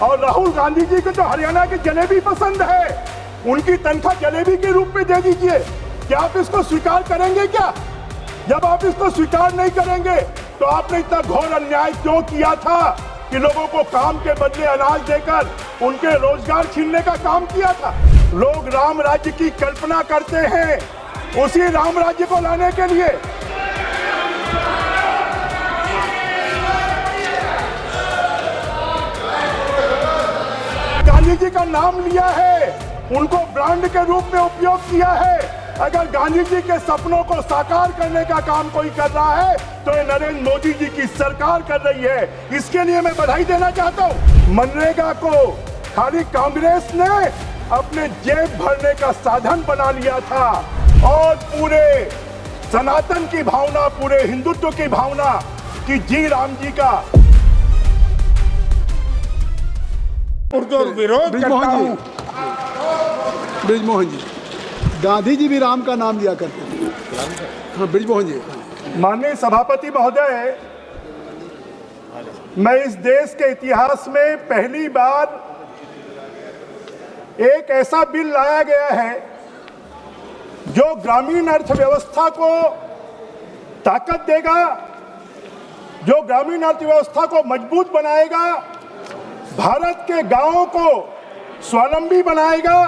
और राहुल गांधी जी को तो हरियाणा की जलेबी पसंद है, उनकी तनख्वाह जलेबी के रूप में दे दीजिए। क्या आप इसको स्वीकार करेंगे क्या? जब आप इसको स्वीकार नहीं करेंगे तो आपने इतना घोर अन्याय क्यों किया था कि लोगों को काम के बदले अनाज देकर उनके रोजगार छीनने का काम किया था? लोग राम राज्य की कल्पना करते हैं, उसी राम राज्य को लाने के लिए गांधी जी का नाम लिया है, उनको ब्रांड के रूप में उपयोग किया है। अगर गांधी जी के सपनों को साकार करने का काम कोई कर रहा है तो ये नरेंद्र मोदी जी की सरकार कर रही है। इसके लिए मैं बधाई देना चाहता हूँ। मनरेगा को खाली कांग्रेस ने अपने जेब भरने का साधन बना लिया था और पूरे सनातन की भावना, पूरे हिंदुत्व की भावना कि जी राम जी का विरोध करता हूं। ब्रिजमोहन जी, गांधी जी भी राम का नाम लिया करते थे। हाँ, ब्रिजमोहन जी। माननीय सभापति महोदय, मैं इस देश के इतिहास में पहली बार एक ऐसा बिल लाया गया है जो ग्रामीण अर्थव्यवस्था को ताकत देगा, जो ग्रामीण अर्थव्यवस्था को मजबूत बनाएगा, भारत के गांवों को स्वावलंबी बनाएगा,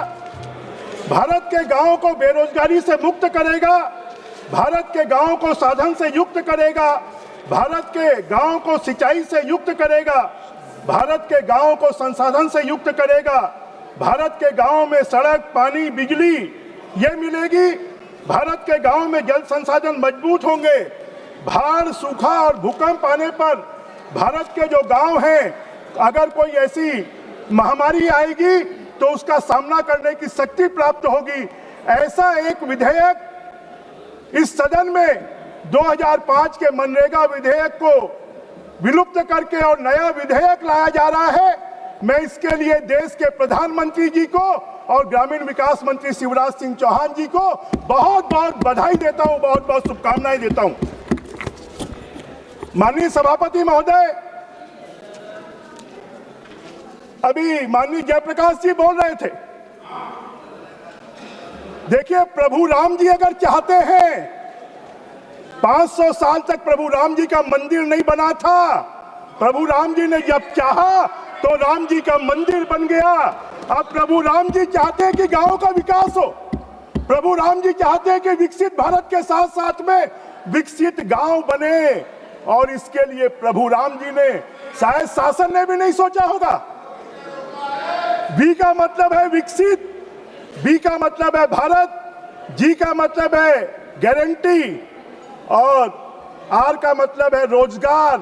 भारत के गांवों को बेरोजगारी से मुक्त करेगा, भारत के गांवों को साधन से युक्त करेगा, भारत के गांवों को सिंचाई से युक्त करेगा, भारत के गांवों को संसाधन से युक्त करेगा, भारत के गांवों में सड़क, पानी, बिजली ये मिलेगी, भारत के गांवों में जल संसाधन मजबूत होंगे। बाढ़, सूखा और भूकंप आने पर भारत के जो गांव हैं, अगर कोई ऐसी महामारी आएगी तो उसका सामना करने की शक्ति प्राप्त होगी। ऐसा एक विधेयक इस सदन में 2005 के मनरेगा विधेयक को विलुप्त करके और नया विधेयक लाया जा रहा है। मैं इसके लिए देश के प्रधानमंत्री जी को और ग्रामीण विकास मंत्री शिवराज सिंह चौहान जी को बहुत बहुत बधाई देता हूं, बहुत बहुत शुभकामनाएं देता हूं। माननीय सभापति महोदय, अभी माननीय जयप्रकाश जी बोल रहे थे, देखिए प्रभु राम जी अगर चाहते हैं, 500 साल तक प्रभु राम जी का मंदिर नहीं बना था। प्रभु राम जी ने जब चाहा तो राम जी का मंदिर बन गया। अब प्रभु राम जी चाहते हैं कि गांवों का विकास हो, प्रभु राम जी चाहते हैं कि विकसित भारत के साथ साथ में विकसित गांव बने, और इसके लिए प्रभु राम जी ने, शायद शासन ने भी नहीं सोचा होगा। वी का मतलब है विकसित, बी का मतलब है भारत, जी का मतलब है गारंटी, और आर का मतलब है रोजगार,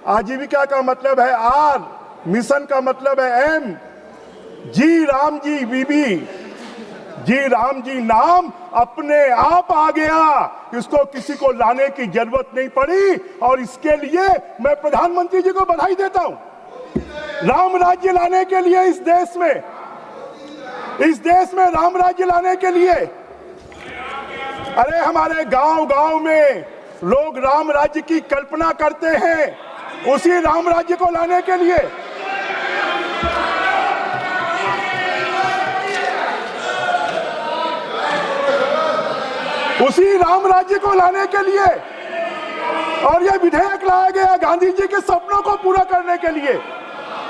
आजीविका का मतलब है आर, मिशन का मतलब है एम। जी राम जी बीबी, जी राम जी नाम अपने आप आ गया, इसको किसी को लाने की जरूरत नहीं पड़ी, और इसके लिए मैं प्रधानमंत्री जी को बधाई देता हूं। राम राज्य लाने के लिए इस देश में राम राज्य लाने के लिए, अरे हमारे गांव गांव में लोग राम राज्य की कल्पना करते हैं, उसी राम राज्य को लाने के लिए और यह विधेयक लाया गया गांधी जी के सपनों को पूरा करने के लिए।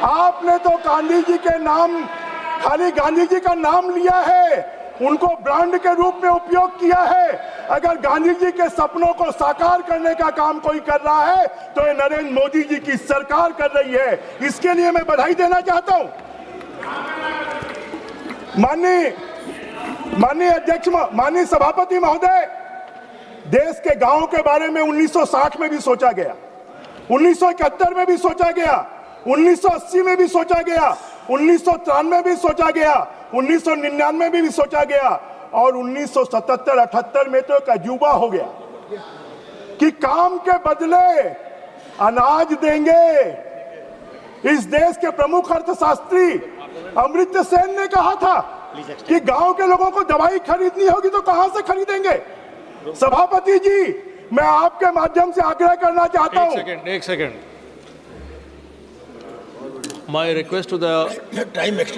आपने तो गांधी जी के नाम, खाली गांधी जी का नाम लिया है, उनको ब्रांड के रूप में उपयोग किया है। अगर गांधी जी के सपनों को साकार करने का काम कोई कर रहा है तो ये नरेंद्र मोदी जी की सरकार कर रही है। इसके लिए मैं बधाई देना चाहता हूं। माननीय अध्यक्ष, माननीय सभापति महोदय, देश के गांवों के बारे में 1960 में भी सोचा गया, 1971 में भी सोचा गया, 1980 में भी सोचा गया, 1993 में भी सोचा गया, 1999 में भी सोचा गया, और 1977-78 में तो एक अजूबा हो गया कि काम के बदले अनाज देंगे। इस देश के प्रमुख अर्थशास्त्री अमर्त्य सेन ने कहा था कि गांव के लोगों को दवाई खरीदनी होगी तो कहां से खरीदेंगे। सभापति जी, मैं आपके माध्यम से आग्रह करना चाहता हूं। एक second, My request to the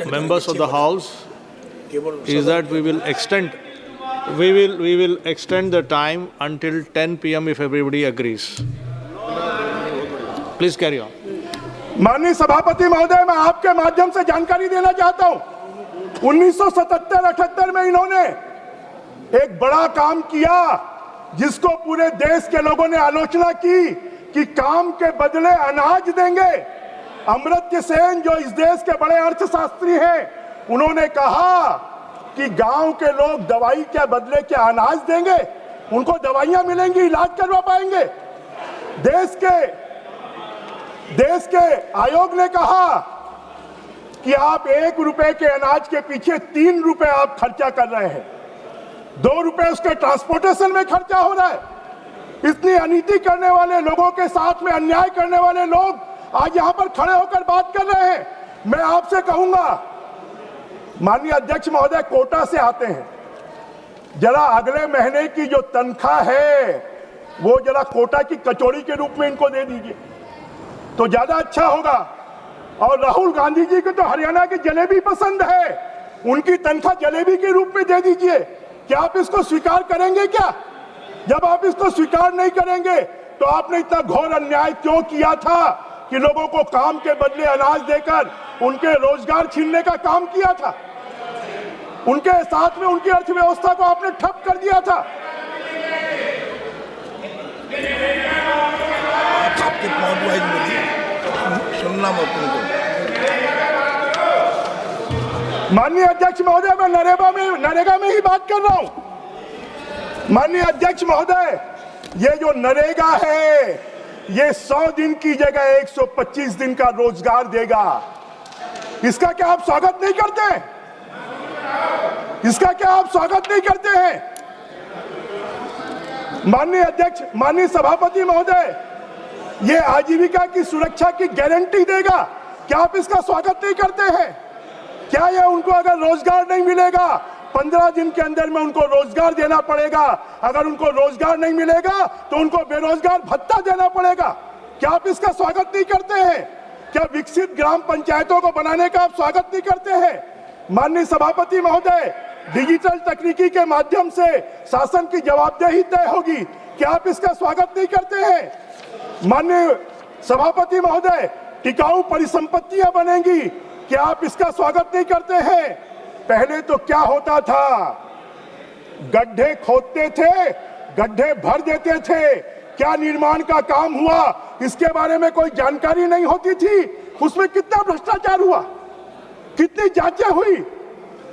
members of the House is that we will extend the time until 10 p.m. if everybody agrees. Please carry on. माननीय सभापति महोदय, मैं आपके माध्यम से जानकारी देना चाहता हूं। 1977-78 में इन्होंने एक बड़ा काम किया जिसको पूरे देश के लोगों ने आलोचना की कि काम के बदले अनाज देंगे। अमर्त्य सेन जो इस देश के बड़े अर्थशास्त्री हैं, उन्होंने कहा कि गांव के लोग दवाई के बदले क्या अनाज देंगे, उनको दवाइयां मिलेंगी, इलाज करवा पाएंगे। देश के आयोग ने कहा कि आप 1 रुपए के अनाज के पीछे 3 रुपए आप खर्चा कर रहे हैं, 2 रुपए उसके ट्रांसपोर्टेशन में खर्चा हो रहा है। इतनी अनीति करने वाले लोगों के साथ में अन्याय करने वाले लोग आज यहां पर खड़े होकर बात कर रहे हैं। मैं आपसे कहूंगा, माननीय अध्यक्ष महोदय कोटा से आते हैं, जरा अगले महीने की जो तनख्वाह है वो जरा कोटा की कचौड़ी के रूप में इनको दे दीजिए तो ज्यादा अच्छा होगा। और राहुल गांधी जी को तो हरियाणा की जलेबी पसंद है, उनकी तनख्वाह जलेबी के रूप में दे दीजिए। क्या आप इसको स्वीकार करेंगे क्या? जब आप इसको स्वीकार नहीं करेंगे तो आपने इतना घोर अन्याय क्यों किया था कि लोगों को काम के बदले अनाज देकर उनके रोजगार छीनने का काम किया था? उनके साथ में उनकी अर्थव्यवस्था को आपने ठप कर दिया था। आपके पॉइंट वाइज बोलिए, सुनना मत उनको। माननीय अध्यक्ष महोदय, मैं नरेगा में ही बात कर रहा हूं। माननीय अध्यक्ष महोदय, ये जो नरेगा है ये 100 दिन की जगह 125 दिन का रोजगार देगा। इसका क्या आप स्वागत नहीं करते हैं? इसका क्या आप स्वागत नहीं करते हैं? माननीय अध्यक्ष, माननीय सभापति महोदय, ये आजीविका की सुरक्षा की गारंटी देगा। क्या आप इसका स्वागत नहीं करते हैं? क्या ये उनको अगर रोजगार नहीं मिलेगा 15 दिन के अंदर में उनको रोजगार देना पड़ेगा? अगर उनको रोजगार नहीं मिलेगा तो उनको बेरोजगार भत्ता देना पड़ेगा। क्या आप इसका स्वागत नहीं करते हैं? क्या विकसित ग्राम पंचायतों को बनाने का आप स्वागत नहीं करते हैं? माननीय सभापति महोदय, डिजिटल तकनीकी के माध्यम से शासन की जवाबदेही तय होगी। क्या आप इसका स्वागत नहीं करते हैं? माननीय सभापति महोदय, टिकाऊ परिसंपत्तियां बनेंगी। क्या आप इसका स्वागत नहीं करते हैं? पहले तो क्या होता था, गड्ढे खोदते थे, गड्ढे भर देते थे, क्या निर्माण का काम हुआ इसके बारे में कोई जानकारी नहीं होती थी। उसमें कितना भ्रष्टाचार हुआ, कितनी जांचें हुई,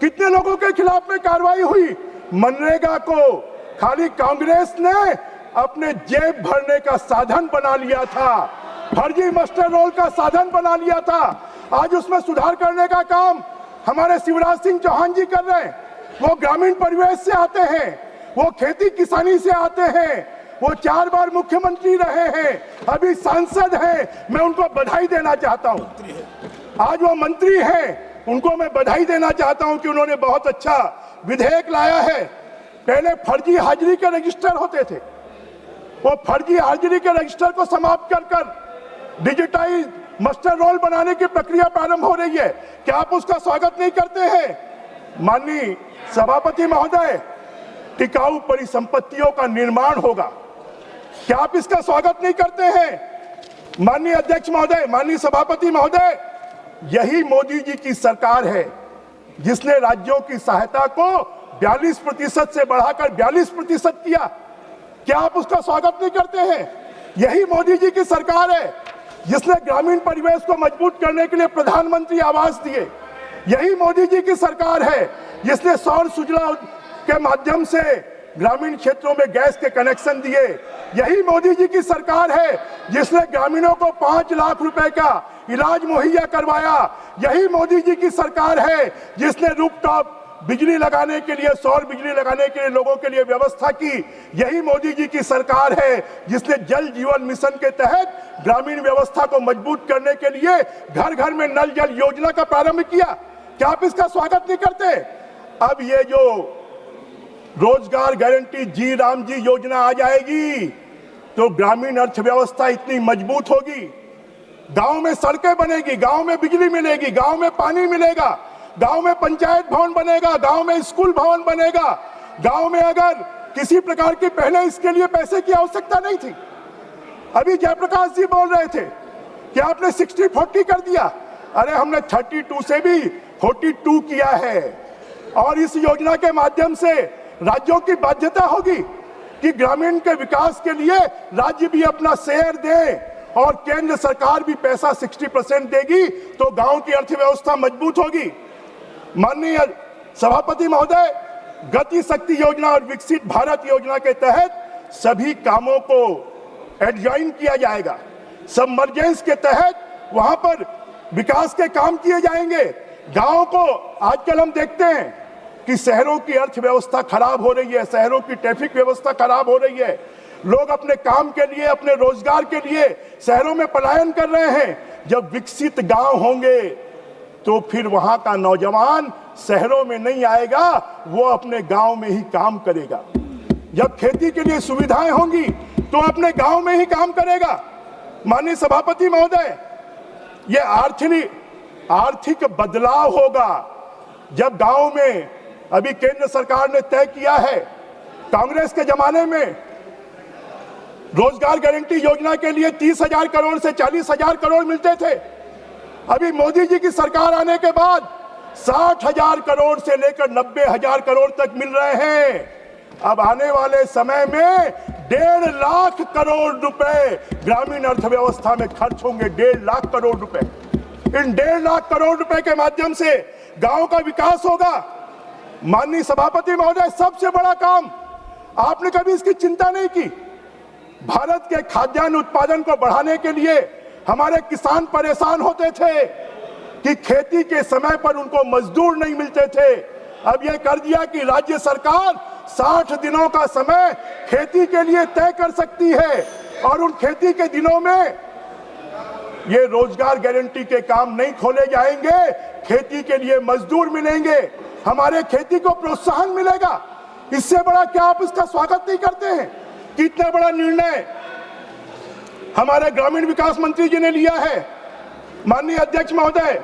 कितने लोगों के खिलाफ में कार्रवाई हुई। मनरेगा को खाली कांग्रेस ने अपने जेब भरने का साधन बना लिया था, फर्जी मास्टर रोल का साधन बना लिया था। आज उसमें सुधार करने का काम हमारे शिवराज सिंह चौहान जी कर रहे हैं। वो ग्रामीण परिवेश से आते हैं, वो खेती किसानी से आते हैं, वो 4 बार मुख्यमंत्री रहे हैं, अभी सांसद हैं। मैं उनको बधाई देना चाहता हूं। आज वो मंत्री हैं, उनको मैं बधाई देना चाहता हूं कि उन्होंने बहुत अच्छा विधेयक लाया है। पहले फर्जी हाजिरी के रजिस्टर होते थे, वो फर्जी हाजिरी के रजिस्टर को समाप्त कर डिजिटाइज मास्टर रोल बनाने की प्रक्रिया प्रारंभ हो रही है। क्या आप उसका स्वागत नहीं करते हैं? माननीय सभापति महोदय, टिकाऊ परिसंपत्तियों का निर्माण होगा। क्या आप इसका स्वागत नहीं करते हैं? माननीय अध्यक्ष महोदय, माननीय सभापति महोदय, यही मोदी जी की सरकार है जिसने राज्यों की सहायता को 42% से बढ़ाकर 42% किया। क्या आप उसका स्वागत नहीं करते हैं? यही मोदी जी की सरकार है जिसने ग्रामीण परिवेश को मजबूत करने के लिए प्रधानमंत्री आवास दिए। यही मोदी जी की सरकार है जिसने सौर सुजला के माध्यम से ग्रामीण क्षेत्रों में गैस के कनेक्शन दिए। यही मोदी जी की सरकार है जिसने ग्रामीणों को 5 लाख रुपए का इलाज मुहैया करवाया। यही मोदी जी की सरकार है जिसने रूफटॉप बिजली लगाने के लिए, सौर बिजली लगाने के लिए लोगों के लिए व्यवस्था की। यही मोदी जी की सरकार है जिसने जल जीवन मिशन के तहत ग्रामीण व्यवस्था को मजबूत करने के लिए घर घर में नल जल योजना का प्रारंभ किया। क्या आप इसका स्वागत नहीं करते? अब ये जो रोजगार गारंटी जी राम जी योजना आ जाएगी तो ग्रामीण अर्थव्यवस्था इतनी मजबूत होगी, गांव में सड़कें बनेगी, गांव में बिजली मिलेगी, गांव में पानी मिलेगा, गांव में पंचायत भवन बनेगा, गांव में स्कूल भवन बनेगा, गांव में अगर किसी प्रकार की पहले इसके लिए पैसे की आवश्यकता नहीं थी। अभी जयप्रकाश जी बोल रहे थे कि आपने 60-40 कर दिया। अरे हमने 32 से भी 42 किया है। और इस योजना के माध्यम से राज्यों की बाध्यता होगी कि ग्रामीण के विकास के लिए राज्य भी अपना शेयर दे और केंद्र सरकार भी पैसा 60% देगी, तो गांव की अर्थव्यवस्था मजबूत होगी। माननीय सभापति महोदय, गति शक्ति योजना और विकसित भारत योजना के तहत सभी कामों को एडजॉइन किया जाएगा। सबमर्जेंस के तहत वहां पर विकास के काम किए जाएंगे। गांव को आजकल हम देखते हैं कि शहरों की अर्थव्यवस्था खराब हो रही है, शहरों की ट्रैफिक व्यवस्था खराब हो रही है, लोग अपने काम के लिए, अपने रोजगार के लिए शहरों में पलायन कर रहे हैं। जब विकसित गांव होंगे तो फिर वहां का नौजवान शहरों में नहीं आएगा, वो अपने गांव में ही काम करेगा। जब खेती के लिए सुविधाएं होंगी तो अपने गांव में ही काम करेगा। माननीय सभापति महोदय, ये आर्थिक बदलाव होगा जब गांव में, अभी केंद्र सरकार ने तय किया है, कांग्रेस के जमाने में रोजगार गारंटी योजना के लिए 30,000 करोड़ से 40,000 करोड़ मिलते थे। अभी मोदी जी की सरकार आने के बाद 60,000 करोड़ से लेकर 90,000 करोड़ तक मिल रहे हैं। अब आने वाले समय में 1.5 लाख करोड़ रुपए ग्रामीण अर्थव्यवस्था में खर्च होंगे। 1.5 लाख करोड़ रुपए। इन 1.5 लाख करोड़ रुपए के माध्यम से गांव का विकास होगा। माननीय सभापति महोदय, सबसे बड़ा काम, आपने कभी इसकी चिंता नहीं की। भारत के खाद्यान्न उत्पादन को बढ़ाने के लिए हमारे किसान परेशान होते थे कि खेती के समय पर उनको मजदूर नहीं मिलते थे। अब यह कर दिया कि राज्य सरकार 60 दिनों का समय खेती के लिए तय कर सकती है और उन खेती के दिनों में ये रोजगार गारंटी के काम नहीं खोले जाएंगे, खेती के लिए मजदूर मिलेंगे, हमारे खेती को प्रोत्साहन मिलेगा। इससे बड़ा क्या आप इसका स्वागत नहीं करते हैं? कितना बड़ा निर्णय हमारे ग्रामीण विकास मंत्री जी ने लिया है। माननीय अध्यक्ष महोदय,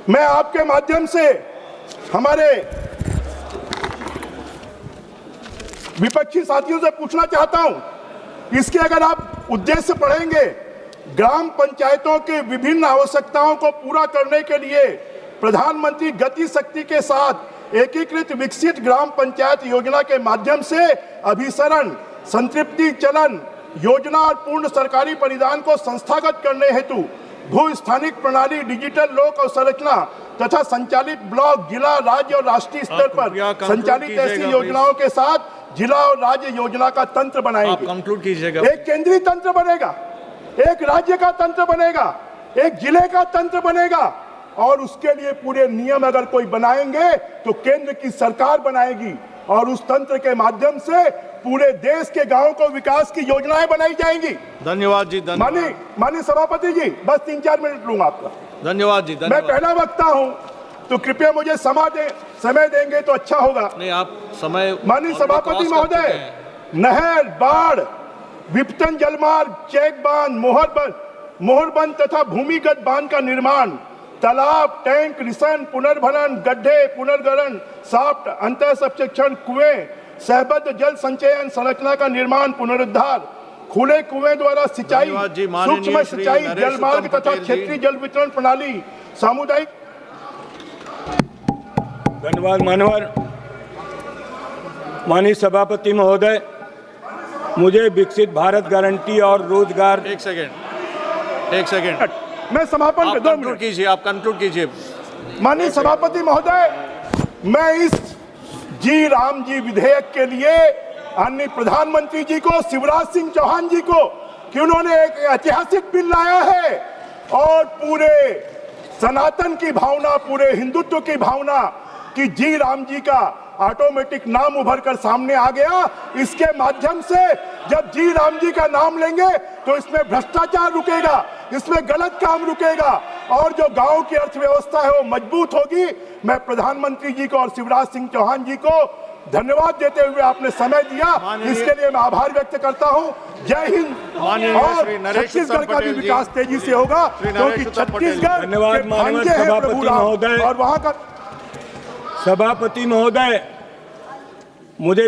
मैं आपके माध्यम से हमारे विपक्षी साथियों से पूछना चाहता हूं, इसके अगर आप उद्देश्य पढ़ेंगे, ग्राम पंचायतों के विभिन्न आवश्यकताओं को पूरा करने के लिए प्रधानमंत्री गति शक्ति के साथ एकीकृत विकसित ग्राम पंचायत योजना के माध्यम से अभिसरण, संतृप्ति चलन योजना और पूर्ण सरकारी परिधान को संस्थागत करने हेतु भू स्थानिक प्रणाली, डिजिटल लोक अवसंरचना तथा संचालित ब्लॉक, जिला, राज्य और राष्ट्रीय स्तर पर संचालित ऐसी योजनाओं के साथ जिला और राज्य योजना का तंत्र बनाएंगे। कंक्लूड कीजिएगा। एक केंद्रीय तंत्र बनेगा, एक राज्य का तंत्र बनेगा, एक जिले का तंत्र बनेगा और उसके लिए पूरे नियम अगर कोई बनाएंगे तो केंद्र की सरकार बनाएगी और उस तंत्र के माध्यम से पूरे देश के गांवों को विकास की योजनाएं बनाई जाएंगी। धन्यवाद जी। धन्यवाद। माननीय सभापति जी, बस 3-4 मिनट लूंगा आपका। धन्यवाद जी। मैं पहला वक्ता हूं तो कृपया मुझे समय देंगे तो अच्छा होगा। नहीं, आप समय। माननीय सभापति महोदय, नहर, बाढ़, विपतन जलमार्ग, चेक बांध, मोहरबंद तथा भूमिगत बांध का निर्माण, तालाब, टैंक, रिसन, पुनर्भरण, गड्ढे, पुनर्गरण, साफ्ट, अंतर सबसेक्शन, कुएं, सहबद्ध जल संचयन संरचना का निर्माण, पुनरुद्धार, खुले कुएं द्वारा सिंचाई, सूक्ष्म सिंचाई, जलमार्ग तथा क्षेत्रीय जल वितरण प्रणाली, सामुदायिक। धन्यवाद मानवर। माननीय सभापति महोदय, मुझे विकसित भारत गारंटी और रोजगार। एक सेकेंड मैं समापन आप कंक्लूड कीजिए। आप कंक्लूड कीजिए। माननीय सभापति महोदय, मैं इस जी राम जी विधेयक के लिए माननीय प्रधानमंत्री जी को, शिवराज सिंह चौहान जी को, कि उन्होंने एक ऐतिहासिक बिल लाया है और पूरे सनातन की भावना, पूरे हिंदुत्व की भावना कि जी राम जी का ऑटोमेटिक नाम उभर कर सामने आ गया। इसके माध्यम से जब जी राम जी का नाम लेंगे तो इसमें भ्रष्टाचार रुकेगा, इसमें गलत काम रुकेगा और जो गांव की अर्थव्यवस्था है वो मजबूत होगी। मैं प्रधानमंत्री जी को और शिवराज सिंह चौहान जी को धन्यवाद देते हुए आपने समय दिया, इसके लिए मैं आभार व्यक्त करता हूं। जय हिंद। और छत्तीसगढ़ का भी विकास तेजी से होगा, क्योंकि छत्तीसगढ़ धन्यवाद माननीय सभापति महोदय। और वहां का सभापति महोदय, मुझे